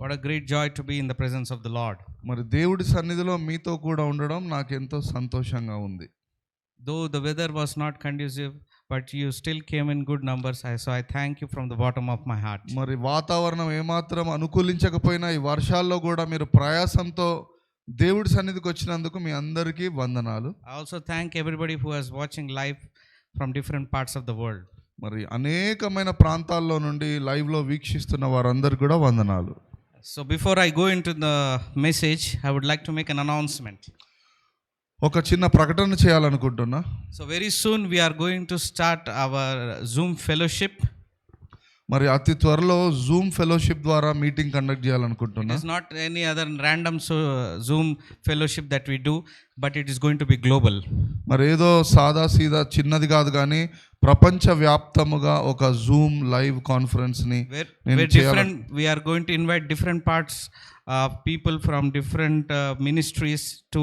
What a great joy to be in the presence of the Lord. మరి దేవుడి సన్నిధిలో మీతో కూడా ఉండడం నాకు ఎంతో సంతోషంగా ఉంది. Though the weather was not conducive, but you still came in good numbers. So I thank you from the bottom of my heart. మరి వాతావరణం ఏమాత్రం అనుకూలించకపోయినా ఈ వర్షాల్లో కూడా మీరు ప్రయాసంతో దేవుడి సన్నిధికి వచ్చినందుకు మీ అందరికీ వందనాలు. I also thank everybody who is watching live from different parts of the world. మరి అనేకమైన ప్రాంతాల్లో నుండి లైవ్లో వీక్షిస్తున్న వారందరికీ కూడా వందనాలు. So before I go into the message, I would like to make an announcement. ఒక చిన్న ప్రకటన చేయాలనుకుంటున్నా. So very soon we are going to start our Zoom fellowship. మరి అతి త్వరలో జూమ్ ఫెలోషిప్ ద్వారా మీటింగ్ కండక్ట్ It చేయాలనుకుంటున్నా. is not any other random Zoom fellowship that we do, but it is going to be global. మరి ఏదో సాదా సీదా చిన్నది కాదు కానీ ప్రపంచ వ్యాప్తముగా ఒక జూమ్ లైవ్ కాన్ఫరెన్స్ ని Where different, we are going to invite different parts people from different ministries to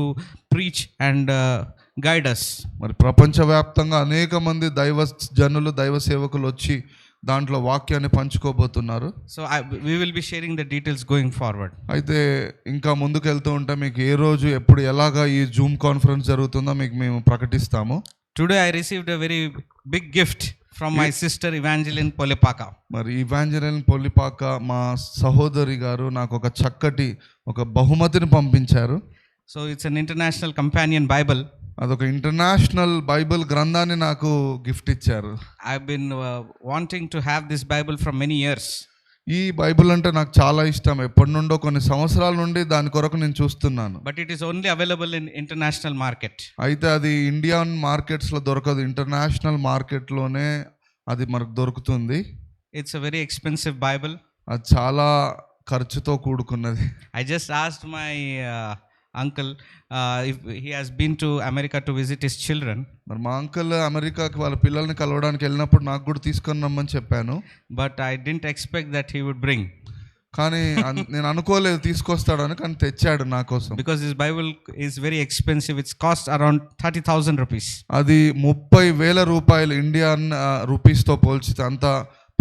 preach and guide us. మరి ప్రపంచ వ్యాప్తంగా అనేక మంది దైవ జనులు దైవ సేవకులు వచ్చి దాంట్లో వాక్యాన్ని పంచుకోబోతున్నారు. So we will be sharing the details going forward. అయితే ఇంకా ముందుకు వెళ్తూ ఉంటే మీకు ఏ రోజు ఎప్పుడు ఎలాగా ఈ జూమ్ కాన్ఫరెన్స్ జరుగుతుందో మీకు మేము ప్రకటిస్తాము. Today I received a very big gift from my sister Evangeline Polepaka. మరి ఇవాంజలిన్ పొలిపాక మా సహోదరి గారు నాకు ఒక చక్కటి ఒక బహుమతిని పంపించారు. So it's an international companion Bible. అదొక ఇంటర్నేషనల్ బైబిల్ గ్రంథాన్ని నాకు గిఫ్ట్ ఇచ్చారు. I've been wanting to have this Bible for many years. ఈ బైబిల్ అంటే నాకు చాలా ఇష్టం. ఎప్పటి నుండో కొన్ని సంవత్సరాల నుండి దాని కొరకు నేను చూస్తున్నాను. But it is only available in international market. అయితే అది ఇండియన్ మార్కెట్స్లో దొరకదు, ఇంటర్నేషనల్ మార్కెట్లోనే అది మనకు దొరుకుతుంది. It's a very expensive Bible. అది చాలా ఖర్చుతో కూడుకున్నది. I just asked my uncle if he has been to America to visit his children. మరి మా అంకుల్ అమెరికాకి వాళ్ళ పిల్లల్ని కలవడానికి వెళ్ళినప్పుడు నాకు కూడా తీసుకొని రమ్మని చెప్పాను. But I didn't expect that he would bring. కానీ నేను అనుకోలేదు తీసుకొస్తాడని, కానీ తెచ్చాడు నా కోసం. Because his Bible is very expensive. It's cost around 30,000 rupees. అది 30,000 రూపాయలు ఇండియన్ రూపీస్తో పోల్చితే అంత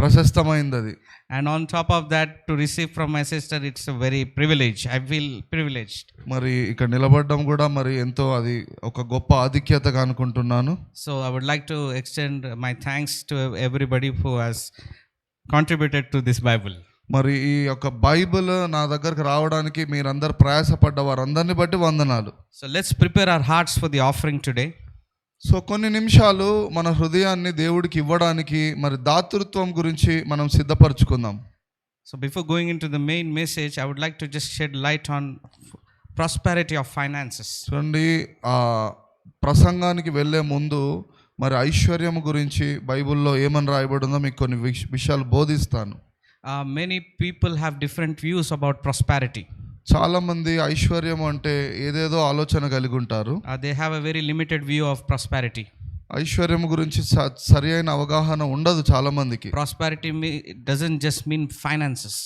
ప్రశస్తమైంది అది. And on top of that, to receive from my sister, it's a very privilege. I feel privileged. మరి ఇక్కడ నిలబడడం కూడా మరి ఎంతో అది ఒక గొప్ప ఆధిక్యతగా అనుకుంటున్నాను. So I would like to extend my thanks to everybody who has contributed to this Bible. మరి ఈ యొక్క బైబిల్ నా దగ్గరకు రావడానికి మీరందరూ ప్రయాసపడ్డ వారందరిని బట్టి వందనాలు. So let's prepare our hearts for the offering today. So కొన్ని నిమిషాలు మన హృదయాన్ని దేవుడికి ఇవ్వడానికి మరి దాతృత్వం గురించి మనం సిద్ధపరచుకుందాం. So before going into the main message, I would like to just shed light on prosperity of finances. చూడండి, ఆ ప్రసంగానికి వెళ్ళే ముందు మరి ఐశ్వర్యం గురించి బైబిల్లో ఏమని రాయబడిందో మీకు కొన్ని విషయాలు బోధిస్తాను. Many people have different views about prosperity. చాలా మంది ఐశ్వర్యం అంటే ఏదేదో ఆలోచన కలిగి ఉంటారు. They have a very limited view of prosperity. ఐశ్వర్యం గురించి సరి అయిన అవగాహన ఉండదు చాలా మందికి. Prosperity doesn't just mean finances.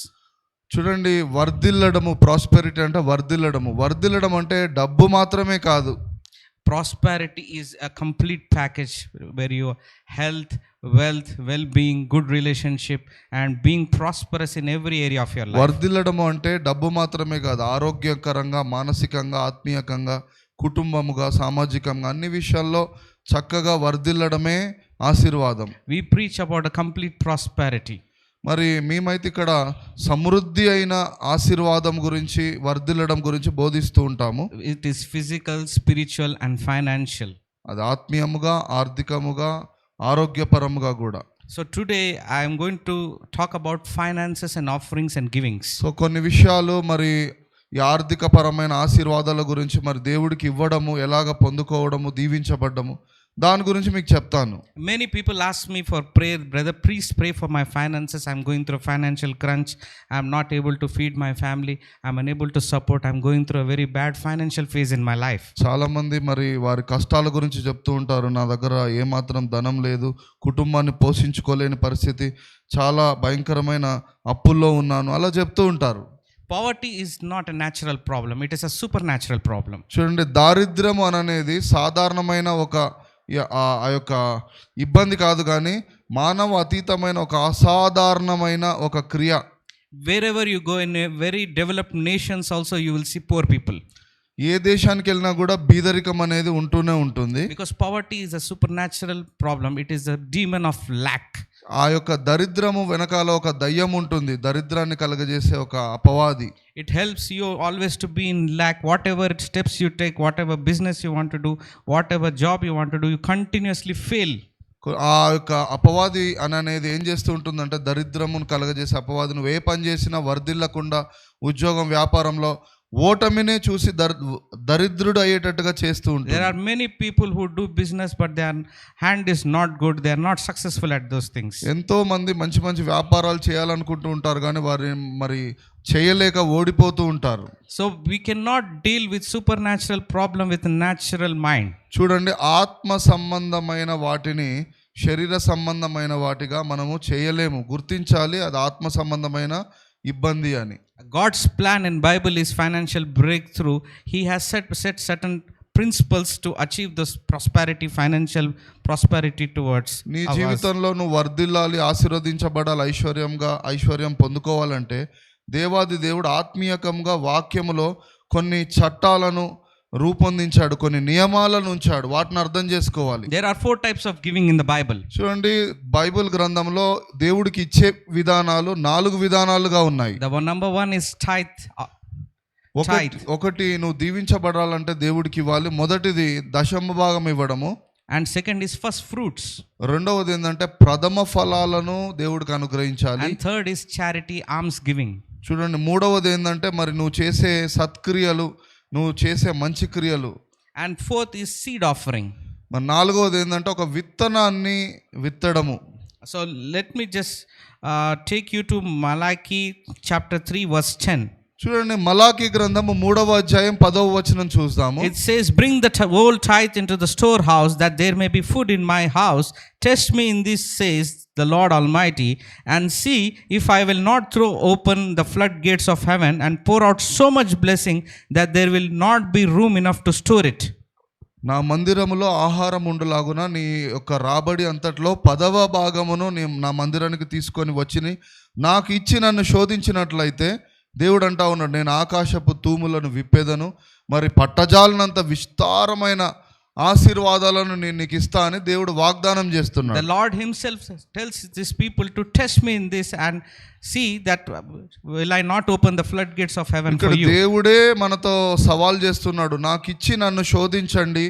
చూడండి, వర్ధిల్లడము, ప్రాస్పెరిటీ అంటే వర్ధిల్లడం అంటే డబ్బు మాత్రమే కాదు. Prosperity is a complete package where your health, wealth, well-being, good relationship and being prosperous in every area of your life. వర్ధిల్లడము అంటే డబ్బు మాత్రమే కాదు, ఆరోగ్యకరంగా, మానసికంగా, ఆత్మీయంగా, కుటుంబముగా, సామాజికంగా అన్ని విషయాల్లో చక్కగా వర్ధిల్లడమే ఆశీర్వాదం. We preach about a complete prosperity. మరి మేమైతే ఇక్కడ సమృద్ధి అయిన ఆశీర్వాదం గురించి, వర్ధిల్లడం గురించి బోధిస్తూ ఉంటాము. It is physical, spiritual and financial. అది ఆత్మీయముగా, ఆర్థికముగా, ఆరోగ్యపరముగా కూడా. So today I am going to talk about finances and offerings and givings. So కొన్ని విషయాలు మరి ఈ ఆర్థికపరమైన ఆశీర్వాదాల గురించి, మరి దేవుడికి ఇవ్వడము, ఎలాగ పొందుకోవడము, దీవించబడ్డము, దాని గురించి మీకు చెప్తాను. Many people ask me for prayer, brother, please pray for my finances. I'm going through financial crunch. I'm not able to feed my family. I'm unable to support. I'm going through a very bad financial phase in my life. చాలా మంది మరి వారి కష్టాల గురించి చెప్తూ ఉంటారు. నా దగ్గర ఏమాత్రం ధనం లేదు, కుటుంబాన్ని పోషించుకోలేని పరిస్థితి, చాలా భయంకరమైన అప్పుల్లో ఉన్నాను, అలా చెప్తూ ఉంటారు. Poverty is not a natural problem. It is a supernatural problem. చూడండి, దారిద్ర్యం అనేది సాధారణమైన ఒక ఆ యొక్క ఇబ్బంది కాదు, కానీ మానవ అతీతమైన ఒక అసాధారణమైన ఒక క్రియ. Wherever you go in a very developed nations also you will see poor people. ఏ దేశానికి వెళ్ళినా కూడా బీదరికం అనేది ఉంటూనే ఉంటుంది. Because poverty is a supernatural problem. It is a demon of lack. ఆ యొక్క దరిద్రము వెనకాల ఒక దయ్యం ఉంటుంది, దరిద్రాన్ని కలగజేసే ఒక అపవాది. It helps you always to be in lack. Whatever steps you take, whatever business you want to do, whatever job you want to do, you continuously fail. ఆ యొక్క అపవాది అనేది ఏం చేస్తూ ఉంటుందంటే దరిద్రమును కలగజేసే అపవాది నువ్వు ఏ పని చేసినా వర్ధిల్లకుండా ఉద్యోగం వ్యాపారంలో ఓటమినే చూసి దరిద్రుడు అయ్యేటట్టుగా చేస్తూ ఉంటారు. There are many people who do business but their hand is not good. They are not successful at those things. ఎంతో మంది మంచి మంచి వ్యాపారాలు చేయాలనుకుంటూ ఉంటారు కానీ వారు మరి చేయలేక ఓడిపోతూ ఉంటారు. So we cannot deal with supernatural problem with a natural mind. చూడండి, ఆత్మ సంబంధమైన వాటిని శరీర సంబంధమైన వాటిగా మనము చేయలేము. గుర్తించాలి అది ఆత్మ సంబంధమైన ఇబ్బంది అని. God's plan in Bible is financial breakthrough. He has set certain principles to achieve this prosperity, financial prosperity towards నీ us. జీవితంలో నువ్వు వర్ధిల్లాలి, ఆశీర్వదించబడాలి, ఐశ్వర్యం పొందుకోవాలంటే దేవాది దేవుడు ఆత్మీయకంగా వాక్యములో కొన్ని చట్టాలను రూపొందించాడు, కొన్ని నియమాలను ఉంచాడు. వాటిని అర్థం చేసుకోవాలి. There are 4 types of giving in the Bible. చూడండి, బైబిల్ గ్రంథంలో దేవుడికి ఇచ్చే విధానాలు 4 విధానాలుగా ఉన్నాయి. The number 1 is tithe. ఒకటి నువ్వు దీవించబడాలంటే దేవుడికి ఇవ్వాలి. మొదటిది దశమ భాగం ఇవ్వడము. And second is first fruits. రెండవది ఏంటంటే ప్రథమ ఫలాలను దేవుడికి అనుగ్రహించాలి. And third is charity, alms giving. చూడండి, మూడవది ఏంటంటే మరి నువ్వు చేసే సత్క్రియలు, నువ్వు చేసే మంచి క్రియలు. And fourth is seed offering. మరి నాలుగవది ఏంటంటే ఒక విత్తనాన్ని విత్తడము. So let me just take you to Malachi chapter 3 verse 10. చూడండి, మలాకి గ్రంథము 3వ అధ్యాయం 10వ వచనం చూద్దాము. It says, bring the whole tithe into the storehouse, that there may be food in my house. Test me in this, says the Lord Almighty, and see if I will not throw open the floodgates of heaven and pour out so much blessing that there will not be room enough to store it. నా మందిరములో ఆహారం ఉండులాగున నీ యొక్క రాబడి అంతట్లో 10వ భాగమును నా మందిరానికి తీసుకొని వచ్చి నాకు ఇచ్చి నన్ను శోధించినట్లయితే దేవుడు అంటా ఉన్నాడు, నేను ఆకాశపు తూములను విప్పేదను, మరి పట్టజాలనంత విస్తారమైన ఆశీర్వాదాలను నేను నీకు ఇస్తా అని దేవుడు వాగ్దానం చేస్తున్నాడు. The Lord himself tells these people to test me in this and see that will I not open the floodgates of heaven for you. దేవుడే మనతో సవాల్ చేస్తున్నాడు, నాకు ఇచ్చి నన్ను శోధించండి,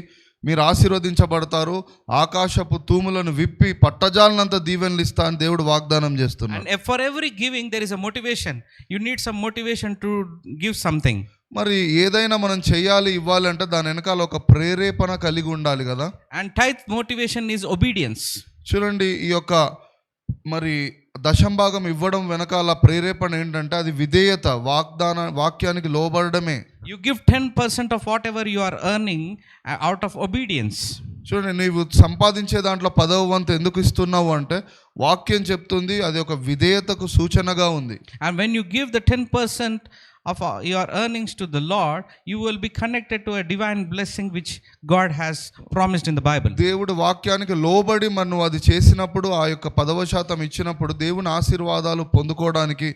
మీరు ఆశీర్వదించబడతారు, ఆకాశపు తూములను విప్పి పట్టజాలనంత దీవెనలు ఇస్తా అని దేవుడు వాగ్దానం చేస్తున్నాడు. And for every giving there is a motivation. You need some motivation to give something. మరి ఏదైనా మనం చేయాలి, ఇవ్వాలి అంటే దాని వెనకాల ఒక ప్రేరేపణ కలిగి ఉండాలి కదా. And tithe motivation is obedience. చూడండి, ఈ యొక్క మరి దశంభాగం ఇవ్వడం వెనకాల ప్రేరేపణ ఏంటంటే అది విధేయత, వాక్యానికి లోబడమే. You give 10% of whatever you are earning out of obedience. చూడండి, నీవు సంపాదించే దాంట్లో 10వ వంతు ఎందుకు ఇస్తున్నావు అంటే వాక్యం చెప్తుంది అది ఒక విధేయతకు సూచనగా ఉంది. And when you give the 10% of your earnings to the Lord, you will be connected to a divine blessing which God has promised in the Bible. దేవుడు వాక్యానికి లోబడి మనం అది చేసినప్పుడు, ఆ యొక్క 10% ఇచ్చినప్పుడు దేవుని ఆశీర్వాదాలు పొందుకోవడానికి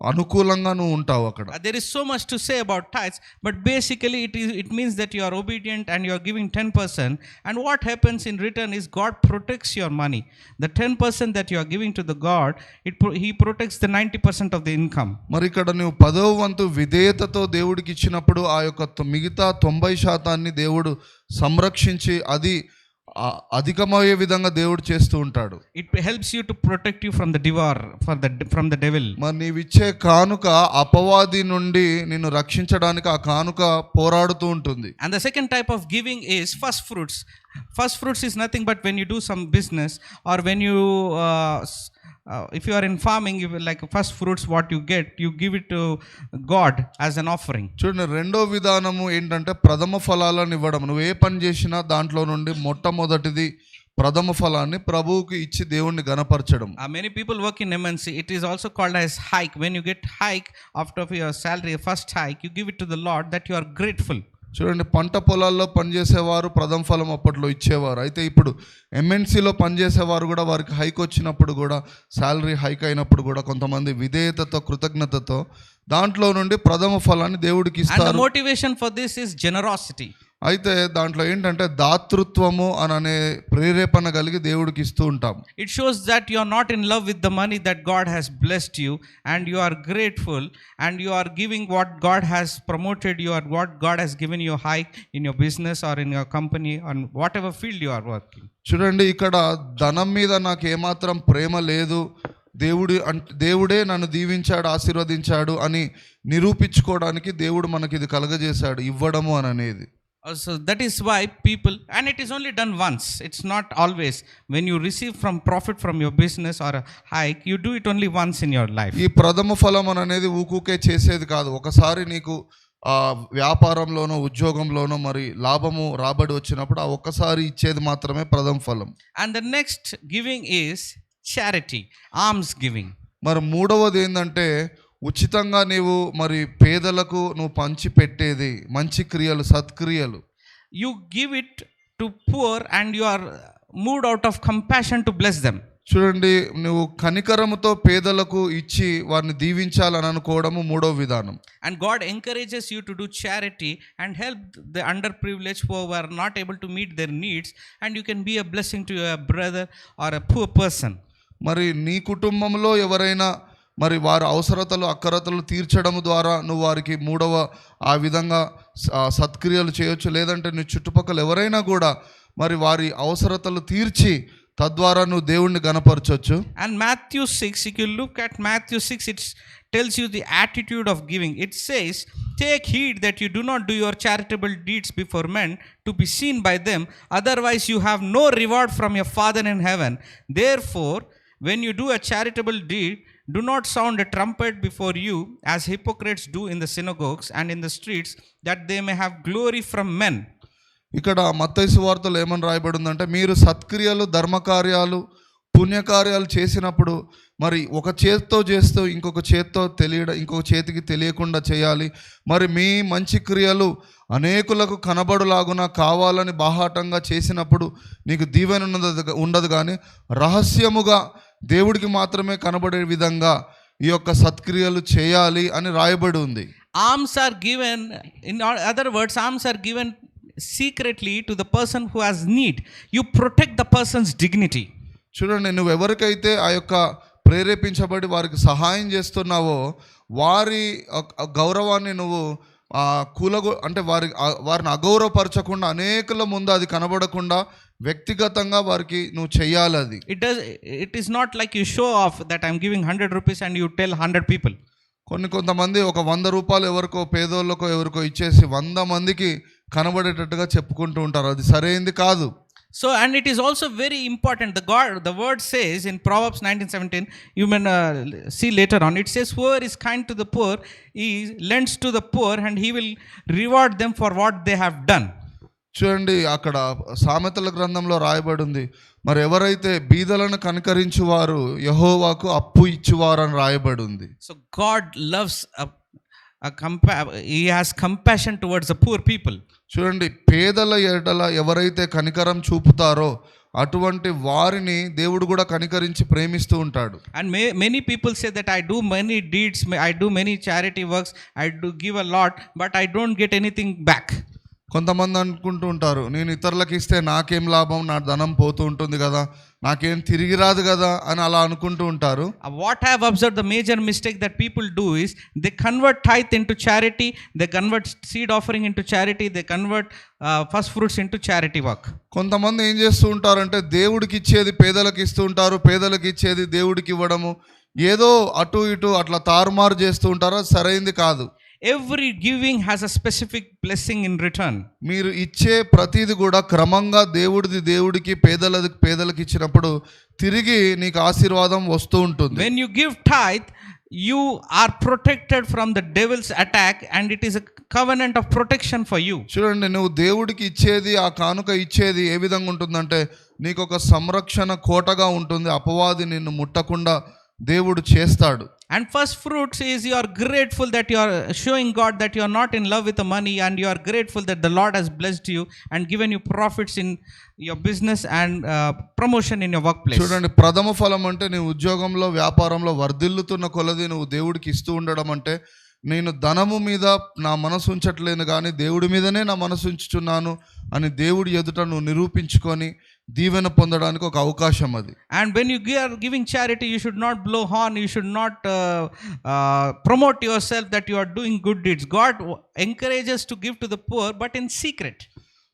అనుకూలంగా నువ్వు ఉంటావు అక్కడ. There is so much to say about tithes, but basically it means that you are obedient and you are giving 10%, and what happens in return is God protects your money. The 10% that you are giving to the God, he protects the 90% of the income. మరి ఇక్కడ నువ్వు 10వ వంతు విధేయతతో దేవుడికి ఇచ్చినప్పుడు ఆ యొక్క మిగతా 90% దేవుడు సంరక్షించి అది అధికమయ్యే విధంగా దేవుడు చేస్తూ ఉంటాడు. It helps you to protect you from the devourer, from the devil. మరి నీవిచ్చే కానుక అపవాది నుండి నిన్ను రక్షించడానికి ఆ కానుక పోరాడుతూ ఉంటుంది. And the second type of giving is first fruits. First fruits is nothing but when you do some business, or when you if you are in farming, you will, like first fruits what you get, you give it to God as an offering. చూడండి, రెండో విధానము ఏంటంటే ప్రథమ ఫలాలను ఇవ్వడం. నువ్వు ఏ పని చేసినా దాంట్లో నుండి మొట్టమొదటిది ప్రథమ ఫలాన్ని ప్రభువుకి ఇచ్చి దేవుణ్ణి గణపరచడం. Many people work in MNC. It is also called as hike. When you get hike after your salary, first hike, you give it to the Lord, that you are grateful. చూడండి, పంట పొలాల్లో పనిచేసేవారు ప్రథమ ఫలం అప్పట్లో ఇచ్చేవారు. అయితే ఇప్పుడు ఎంఎన్సీలో పనిచేసేవారు కూడా వారికి హైక్ వచ్చినప్పుడు కూడా, శాలరీ హైక్ అయినప్పుడు కూడా కొంతమంది విధేయతతో, కృతజ్ఞతతో దాంట్లో నుండి ప్రథమ ఫలాన్ని దేవుడికి And the ఇస్తారు. motivation for this is generosity. అయితే దాంట్లో ఏంటంటే దాతృత్వము అనే ప్రేరేపణ కలిగి దేవుడికి ఇస్తూ ఉంటాం. It shows that you are not in love with the money that God has blessed you, and you are grateful, and you are giving what God has promoted you, or what God has given you high in your business or in your company, on whatever field you are working. చూడండి, ఇక్కడ ధనం మీద నాకు ఏమాత్రం ప్రేమ లేదు, దేవుడే నన్ను దీవించాడు, ఆశీర్వదించాడు అని నిరూపించుకోవడానికి దేవుడు మనకి ఇది కలగజేశాడు, ఇవ్వడము అని అనేది. So that is why people, and it is only done once. It's not always. When you receive from profit from your business or a hike, you do it only once in your life. ఈ ప్రథమ ఫలం అనేది ఊకూకే చేసేది కాదు. ఒకసారి నీకు వ్యాపారంలోనో ఉద్యోగంలోనో మరి లాభము రాబడి వచ్చినప్పుడు ఆ ఒక్కసారి ఇచ్చేది మాత్రమే ప్రథమ ఫలం. And the next giving is charity, alms giving. మరి మూడవది ఏంటంటే ఉచితంగా నీవు మరి పేదలకు నువ్వు పంచి పెట్టేది మంచి క్రియలు, సత్క్రియలు. You give it to poor and you are moved out of compassion to bless them. చూడండి, నువ్వు కనికరముతో పేదలకు ఇచ్చి వారిని దీవించాలని అనుకోవడము మూడవ విధానం. And God encourages you to do charity and help the underprivileged who are not able to meet their needs, and you can be a blessing to your brother or a poor person. మరి నీ కుటుంబంలో ఎవరైనా మరి వారి అవసరతలు, అక్కరతలు తీర్చడం ద్వారా నువ్వు వారికి మూడవ ఆ విధంగా సత్క్రియలు చేయొచ్చు. లేదంటే నీ చుట్టుపక్కల ఎవరైనా కూడా మరి వారి అవసరతలు తీర్చి తద్వారా నువ్వు దేవుణ్ణి గణపరచొచ్చు. And Matthew 6, if you look at Matthew 6, it tells you the attitude of giving. It says, take heed that you do not do your charitable deeds before men to be seen by them, otherwise you have no reward from your Father in heaven. Therefore, when you do a charitable deed, do not sound a trumpet before you, as hypocrites do in the synagogues and in the streets, that they may have glory from men. ఇక్కడ మత్తయి సువార్తలో ఏమని రాయబడిందంటే, మీరు సత్క్రియలు, ధర్మకార్యాలు, పుణ్యకార్యాలు చేసినప్పుడు మరి ఒక చేత్తో చేస్తూ ఇంకొక చేతికి తెలియకుండా చేయాలి. మరి మీ మంచి క్రియలు అనేకులకు కనబడులాగున కావాలని బాహాటంగా చేసినప్పుడు నీకు దీవెన ఉండదు, కానీ రహస్యముగా దేవుడికి మాత్రమే కనబడే విధంగా ఈ యొక్క సత్క్రియలు చేయాలి అని రాయబడి ఉంది. Alms are given, in other words, alms are given secretly to the person who has need. You protect the person's dignity. చూడండి, నువ్వు ఎవరికైతే ఆ యొక్క ప్రేరేపించబడి వారికి సహాయం చేస్తున్నావో వారి గౌరవాన్ని నువ్వు అంటే వారిని అగౌరవపరచకుండా, అనేకుల ముందు అది కనబడకుండా వ్యక్తిగతంగా వారికి నువ్వు చెయ్యాలి. అది It is not like you show off that I'm giving 100 rupees and you tell 100 people. కొంతమంది ఒక 100 రూపాయలు ఎవరికో పేదోళ్ళకో ఎవరికో ఇచ్చేసి 100 మందికి కనబడేటట్టుగా చెప్పుకుంటూ ఉంటారు. అది సరైంది కాదు. So, and it is also very important. The word says in Proverbs 19:17, you may see later on, it says, whoever is kind to the poor, he lends to the poor and he will reward them for what they have done. చూడండి, అక్కడ సామెతల గ్రంథంలో రాయబడి ఉంది, మరి ఎవరైతే బీదలను కనికరించువారు యెహోవాకు అప్పు ఇచ్చువారు అని రాయబడి ఉంది. So God loves he has compassion towards the poor people. చూడండి, పేదల ఎడల ఎవరైతే కనికరం చూపుతారో అటువంటి వారిని దేవుడు కూడా కనికరించి ప్రేమిస్తూ ఉంటాడు. And many people say that I do many deeds, I do many charity works, I do give a lot, but I don't get anything back. కొంతమంది అనుకుంటూ ఉంటారు, నేను ఇతరులకు ఇస్తే నాకేం లాభం, నా ధనం పోతూ ఉంటుంది కదా, నాకేం తిరిగి రాదు కదా అని అలా అనుకుంటూ ఉంటారు. What I have observed, the major mistake that people do is they convert tithe into charity, they convert seed offering into charity, they convert first fruits into charity work. కొంతమంది ఏం చేస్తూ ఉంటారంటే దేవుడికి ఇచ్చేది పేదలకు ఇస్తూ ఉంటారు, పేదలకు ఇచ్చేది దేవుడికి ఇవ్వడము, ఏదో అటు ఇటు అట్లా తారుమారు చేస్తూ ఉంటారు. సరైంది కాదు. Every giving has a specific blessing in return. మీరు ఇచ్చే ప్రతిది కూడా క్రమంగా దేవుడికి పేదలకు ఇచ్చినప్పుడు తిరిగి నీకు ఆశీర్వాదం వస్తూ ఉంటుంది. When you give tithe, you are protected from the devil's attack, and it is a covenant of protection for you. చూడండి, నువ్వు దేవుడికి ఇచ్చేది, ఆ కానుక ఇచ్చేది ఏ విధంగా ఉంటుందంటే నీకు ఒక సంరక్షణ కోటగా ఉంటుంది. అపవాది నిన్ను ముట్టకుండా దేవుడు చేస్తాడు. And first fruits is you are grateful that you are showing God that you are not in love with the money, and you are grateful that the Lord has blessed you and given you profits in your business and promotion in your workplace. చూడండి, ప్రథమ ఫలం అంటే నీ ఉద్యోగంలో వ్యాపారంలో వర్ధిల్లుతున్న కొలది నువ్వు దేవుడికి ఇస్తూ ఉండడం అంటే, నేను ధనము మీద నా మనసు ఉంచట్లేను కానీ దేవుడి మీదనే నా మనసు ఉంచుచున్నాను అని దేవుడి ఎదుట నువ్వు నిరూపించుకొని దీవెన పొందడానికి ఒక అవకాశం అది. And when you are giving charity, you should not blow horn, you should not promote yourself that you are doing good deeds. God encourages to give to the poor, but in secret.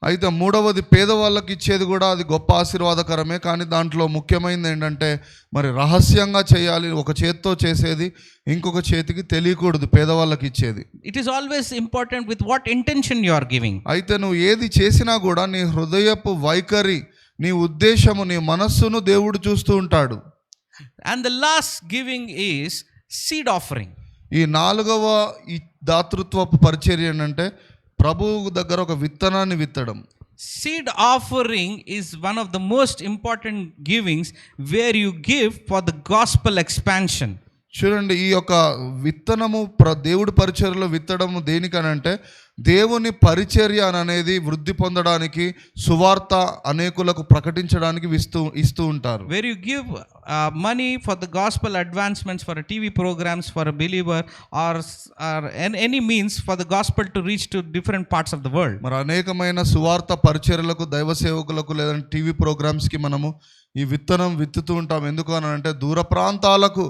అయితే మూడవది, పేదవాళ్ళకి ఇచ్చేది కూడా అది గొప్ప ఆశీర్వాదకరమే, కానీ దాంట్లో ముఖ్యమైనది ఏంటంటే మరి రహస్యంగా చేయాలి. ఒక చేత్తో చేసేది ఇంకొక చేతికి తెలియకూడదు పేదవాళ్ళకి ఇచ్చేది. It is always important with what intention you are giving. అయితే నువ్వు ఏది చేసినా కూడా నీ హృదయపు వైఖరి, నీ ఉద్దేశము, నీ మనస్సును దేవుడు చూస్తూ ఉంటాడు. And the last giving is seed offering. ఈ నాలుగవ ఈ దాతృత్వపు పరిచర్య ఏంటంటే ప్రభువు దగ్గర ఒక విత్తనాన్ని విత్తడం. Seed offering is one of the most important givings where you give for the gospel expansion. చూడండి, ఈ యొక్క విత్తనము దేవుడి పరిచర్యలో విత్తడము దేనికనంటే దేవుని పరిచర్య అనేది వృద్ధి పొందడానికి, సువార్త అనేకులకు ప్రకటించడానికి ఇస్తూ ఉంటారు. Where you give money for the gospel advancements, for a TV programs for a believer, or any means for the gospel to reach to different parts of the world. మరి అనేకమైన సువార్త పరిచర్యలకు, దైవ సేవకులకు లేదంటే టీవీ ప్రోగ్రామ్స్కి మనము ఈ విత్తనం విత్తుతూ ఉంటాం. ఎందుకు అని అంటే దూర ప్రాంతాలకు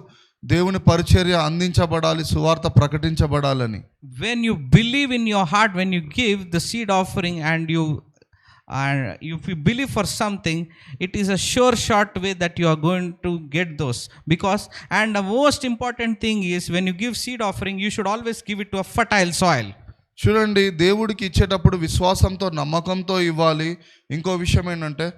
దేవుని పరిచర్య అందించబడాలి, సువార్త ప్రకటించబడాలని. When you believe in your heart, when you give the seed offering, and if you believe for something, it is a sure shot way that you are going to get those. Because, and the most important thing is, when you give seed offering, you should always give it to a fertile soil. చూడండి, దేవుడికి ఇచ్చేటప్పుడు విశ్వాసంతో, నమ్మకంతో ఇవ్వాలి. ఇంకో విషయం ఏంటంటే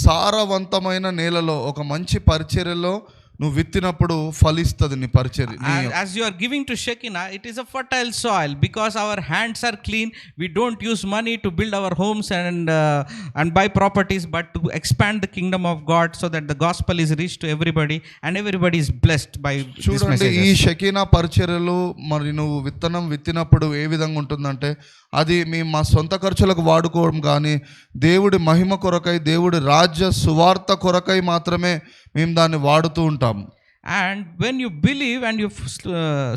సారవంతమైన నేలలో, ఒక మంచి పరిచర్యలో నువ్వు విత్తినప్పుడు ఫలిస్తుంది నీ పరిచర్య. As you are giving to Shekinah, it is a fertile soil, because our hands are clean. We don't use money to build our homes and buy properties, but to expand the kingdom of God, so that the gospel is reached to everybody and everybody is blessed by this message. ఈ షకీనా పరిచర్యలు మరి నువ్వు విత్తనం విత్తినప్పుడు ఏ విధంగా ఉంటుందంటే, అది మా సొంత ఖర్చులకు వాడుకోవడం కానీ, దేవుడి మహిమ కొరకై, దేవుడి రాజ్య సువార్త కొరకై మాత్రమే మేము దాన్ని వాడుతూ ఉంటాము. And when you believe and you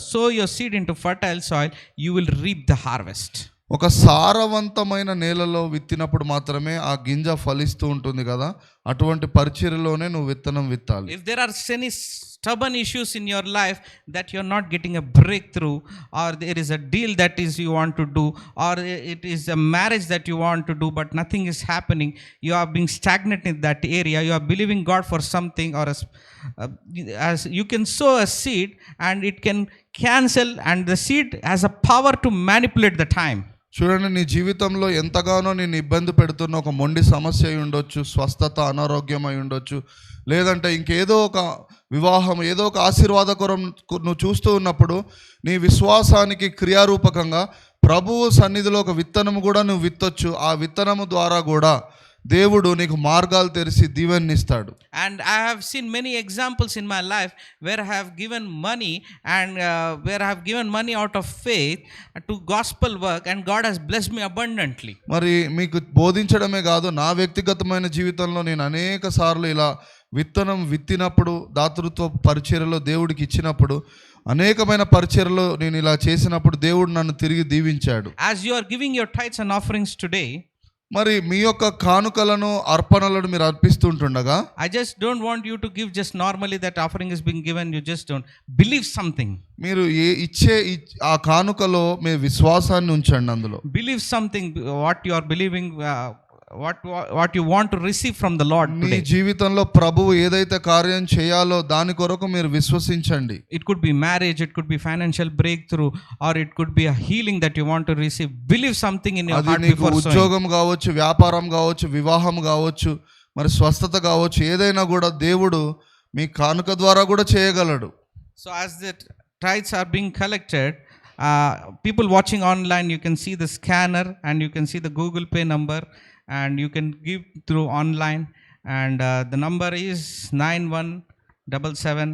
sow your seed into fertile soil, you will reap the harvest. ఒక సారవంతమైన నేలలో విత్తినప్పుడు మాత్రమే ఆ గింజ ఫలిస్తూ ఉంటుంది కదా, అటువంటి పరిచర్యలోనే నువ్వు విత్తనం విత్తాలి. If there are any stubborn issues in your life that you're not getting a breakthrough, or there is a deal that is you want to do, or it is a marriage that you want to do but nothing is happening, you are being stagnant in that area, you are believing God for something, or as you can sow a seed and it can cancel, and the seed has a power to manipulate the time. చూడండి, నీ జీవితంలో ఎంతగానో నేను ఇబ్బంది పెడుతున్న ఒక మొండి సమస్య అయి ఉండొచ్చు, స్వస్థత, అనారోగ్యం అయి ఉండొచ్చు, లేదంటే ఇంకేదో ఒక వివాహం, ఏదో ఒక ఆశీర్వాదకరం నువ్వు చూస్తూ ఉన్నప్పుడు నీ విశ్వాసానికి క్రియారూపకంగా ప్రభువు సన్నిధిలో ఒక విత్తనం కూడా నువ్వు విత్తొచ్చు. ఆ విత్తనము ద్వారా కూడా దేవుడు నీకు మార్గాలు తెరిచి దీవెనిస్తాడు. And I have seen many examples in my life where I have given money, and where I have given money out of faith to gospel work, and God has blessed me abundantly. మరి మీకు బోధించడమే కాదు, నా వ్యక్తిగతమైన జీవితంలో నేను అనేక సార్లు ఇలా విత్తనం విత్తినప్పుడు, దాతృత్వ పరిచర్యలో దేవుడికి ఇచ్చినప్పుడు, అనేకమైన పరిచర్యలో నేను ఇలా చేసినప్పుడు దేవుడు నన్ను తిరిగి దీవించాడు. As you are giving your tithes and offerings today, మరి మీ యొక్క కానుకలను, అర్పణలను మీరు అర్పిస్తుంటుండగా, I just don't want you to give just normally that offering is being given. You just don't believe something. మీరు ఇచ్చే ఆ కానుకలో మీ విశ్వాసాన్ని ఉంచండి. అందులో believe something, what you are believing, what you want to receive from the Lord me today. జీవితంలో ప్రభువు ఏదైతే కార్యం చేయాలో దాని కొరకు మీరు విశ్వసించండి. It could be marriage, it could be financial breakthrough, or it could be a healing that you want to receive. Believe something in your అది heart నీకు before sowing. ఉద్యోగం కావచ్చు, వ్యాపారం కావచ్చు, వివాహం కావచ్చు, మరి స్వస్థత కావచ్చు, ఏదైనా కూడా దేవుడు మీ కానుక ద్వారా కూడా చేయగలడు. So as the tithes are being collected, people watching online, you can see the scanner and you can see the Google Pay number, and you can give through online, and the number is 9177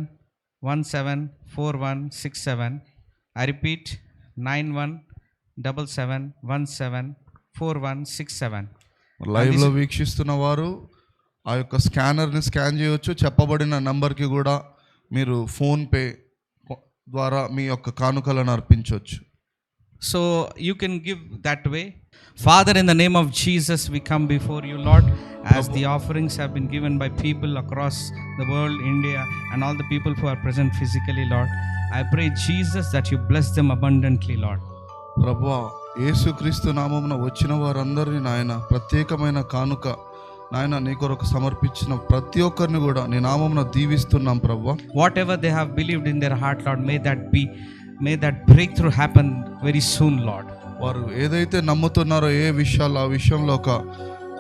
914167. I repeat, 9177174167. లైవ్లో వీక్షిస్తున్న వారు ఆ యొక్క స్కానర్ని scan చేయవచ్చు. చెప్పబడిన నంబర్కి కూడా మీరు ఫోన్పే ద్వారా మీ యొక్క కానుకలను అర్పించవచ్చు. So you can give that way. Father, in the name of Jesus, we come before you, Lord, as the offerings have been given by people across the world, India, and all the people who are present physically, Lord. I pray, Jesus, that you bless them abundantly, Lord. ప్రభువా, యేసుక్రీస్తు నామమున వచ్చిన వారందరినీ నాయన ప్రత్యేకమైన కానుక నాయన నీ కొరకు సమర్పించిన ప్రతి ఒక్కరిని కూడా నీ నామమున దీవిస్తున్నాం ప్రభువా. Whatever they have believed in their heart, Lord, may that breakthrough happen very soon, Lord. వారు ఏదైతే నమ్ముతున్నారో ఏ విషయాలు ఆ విషయంలో ఒక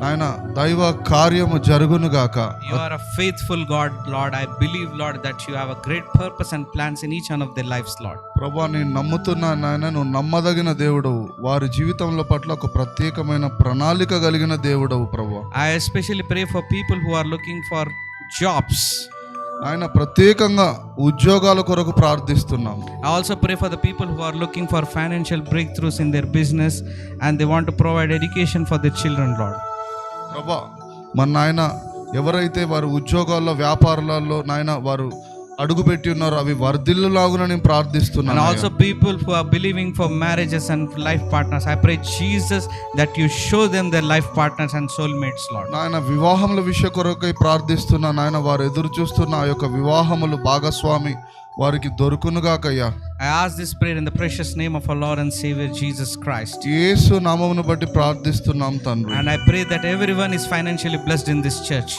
నాయన దైవ కార్యము జరుగును గాక. You are a faithful God, Lord. I believe, Lord, that you have a great purpose and plans in each one of their lives, Lord. ప్రభువా, నేను నమ్ముతున్నా నాయన, నువ్వు నమ్మదగిన దేవుడవు. వారి జీవితంలో పట్ల ఒక ప్రత్యేకమైన ప్రణాళిక కలిగిన దేవుడవు ప్రభువా. I especially pray for people who are looking for jobs. ఆయన ప్రత్యేకంగా ఉద్యోగాల కొరకు ప్రార్థిస్తున్నాం. I also pray for the people who are looking for financial breakthroughs in their business and they want to provide education for their children, Lord. ప్రభువా, మన నాయన ఎవరైతే వారు ఉద్యోగాల్లో వ్యాపారాలలో నాయన వారు అడుగుపెట్టి ఉన్నారో అవి వర్ధిల్లులాగున నేను And ప్రార్థిస్తున్నాను. also people who are believing for marriages and life partners. I pray, Jesus, that you show them their life partners and soulmates, Lord. నాయన వివాహముల విషయ కొరకై ప్రార్థిస్తున్నా నాయన, వారు ఎదురు చూస్తున్న ఆ యొక్క వివాహములు భాగస్వామి వారికి దొరుకునుగాకయ్యా. I ask this prayer in the precious name of our Lord and Savior Jesus Christ. యేసు నామమును బట్టి ప్రార్థిస్తున్నాం తండ్రి. And I pray that everyone is financially blessed in this church.